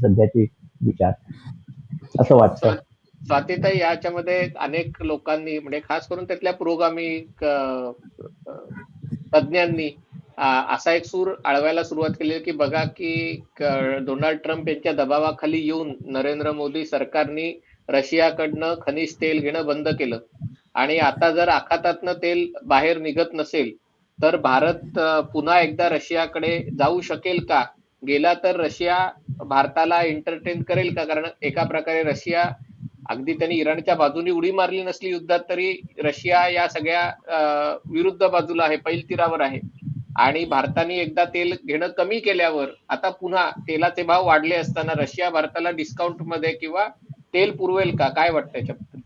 सध्याचे विचार, असं वाटतं. स्वातीताई, याच्यामध्ये अनेक लोकांनी म्हणजे खास करून त्यातल्या पुरोगामी तज्ञांनी असा एक सूर आळवायला सुरुवात केली की बघा की डोनाल्ड ट्रम्प यांच्या दबावाखाली येऊन नरेंद्र मोदी सरकारने रशियाकडनं खनिज तेल घेणं बंद केलं आणि आता जर आखातातनं तेल बाहेर निघत नसेल तर भारत पुन्हा एकदा रशियाकडे जाऊ शकेल का? गेला तर रशिया भारताला एंटरटेन करेल का? कारण एका प्रकारे रशिया अगदी त्यांनी इराणच्या बाजूने उडी मारली नसली युद्धात तरी रशिया या सगळ्या विरुद्ध बाजूला आहे, पैलतीरावर आहे. आणि भारताने एकदा तेल घेणं कमी केल्यावर आता पुन्हा तेलाचे भाव वाढले असताना रशिया भारताला डिस्काउंट मध्ये किंवा तेल पुरवेल का? काय वाटतं याच्याबद्दल?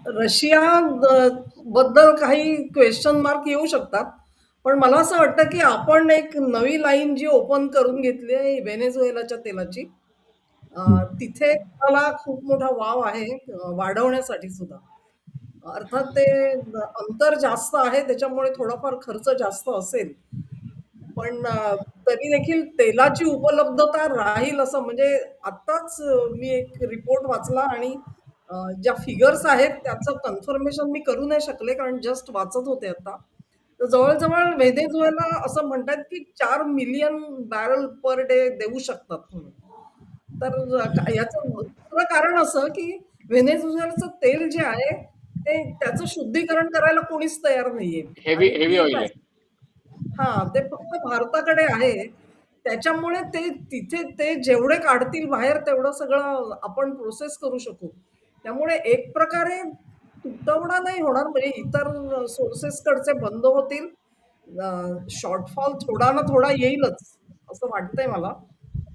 रशिया बद्दल काही क्वेश्चन मार्क येऊ शकतात, पण मला असं वाटतं की आपण एक नवी लाईन जी ओपन करून घेतली आहे व्हेनेझुएलाच्या तेलाची, तिथे मला खूप मोठा वाव आहे वाढवण्यासाठी सुद्धा. अर्थात ते अंतर जास्त आहे त्याच्यामुळे थोडाफार खर्च जास्त असेल, पण तरी देखील तेलाची उपलब्धता राहील असं म्हणजे आत्ताच मी एक रिपोर्ट वाचला आणि ज्या फिगर्स आहेत त्याचं कन्फर्मेशन मी करू नाही शकले कारण जस्ट वाचत होते आता. तर जवळ-जवळ व्हेनेझुएला असं म्हणतात की 4 मिलियन बॅरल पर डे देऊ शकतात म्हणून. तर याचं दुसरं कारण असं की व्हेनेझुएलाचं तेल जे आहे ते त्याचं शुद्धीकरण करायला कोणीच तयार नाहीये हेवी आणि हेवी ती ऑइल आहे. हां, ते फक्त भारताकडे आहे. त्याच्यामुळे ते तिथे ते जेवढे काढतील बाहेर तेवढं सगळं आपण प्रोसेस करू शकू. त्यामुळे एक प्रकारे तुटवडा नाही होणार म्हणजे इतर सोर्सेसकडचे बंद होतील. शॉर्टफॉल थोडा ना थोडा येईलच, असं वाटतंय मला.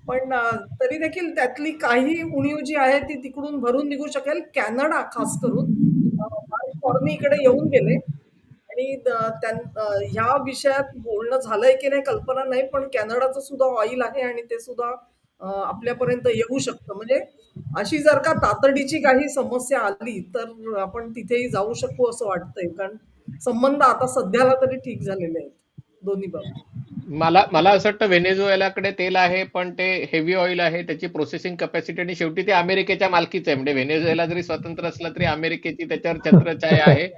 पण तरी देखील त्यातली काही उणीव जी आहे ती तिकडून भरून निघू शकेल. कॅनडा खास करून मार्क कॉर्नी इकडे येऊन गेले आणि ह्या विषयात बोलणं झालंय की नाही कल्पना नाही, पण कॅनडाचं सुद्धा ऑइल आहे आणि ते सुद्धा आपल्यापर्यंत येऊ शकतं. म्हणजे अशी जर का तातडीची काही समस्या आली, तर आपण तिथेही जाऊ शकू असं वाटतंय. कारण संबंध आता सध्याला तरी ठीक झालेले आहेत दोन्ही बाबतीत. मला असं वाटतं व्हेनेझुएलाकडे तेल आहे पण ते हेवी ऑइल आहे, त्याची प्रोसेसिंग कपॅसिटी आणि शेवटी ते अमेरिकेच्या मालकीचं आहे. म्हणजे व्हेनेझुएला जरी स्वतंत्र असला तरी अमेरिकेची त्याच्यावर छत्रछाया आहे.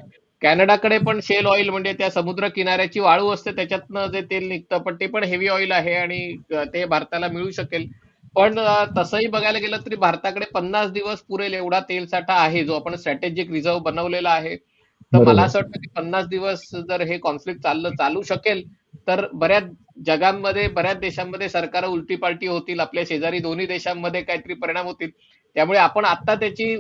कॅनडाकडे पण शेल ऑइल म्हणजे त्या समुद्र किनाऱ्याची वाळू असते त्याच्यातनं जे तेल निघतं, पण ते पण हेवी ऑइल आहे आणि ते भारताला मिळू शकेल. पण तसंही बघायला गेलं तरी भारताकडे 50 दिवस पुरेल एवढा तेल साठा आहे, जो आपण स्ट्रॅटेजिक रिझर्व्ह बनवलेला आहे. तर मला बरोबर. असं वाटतं की 50 दिवस जर हे कॉन्फ्लिक्ट चालू शकेल तर बऱ्याच देशांमध्ये सरकार उलटी पालटी होतील, आपल्या शेजारी दोन्ही देशांमध्ये काहीतरी परिणाम होतील. त्यामुळे आपण आता त्याची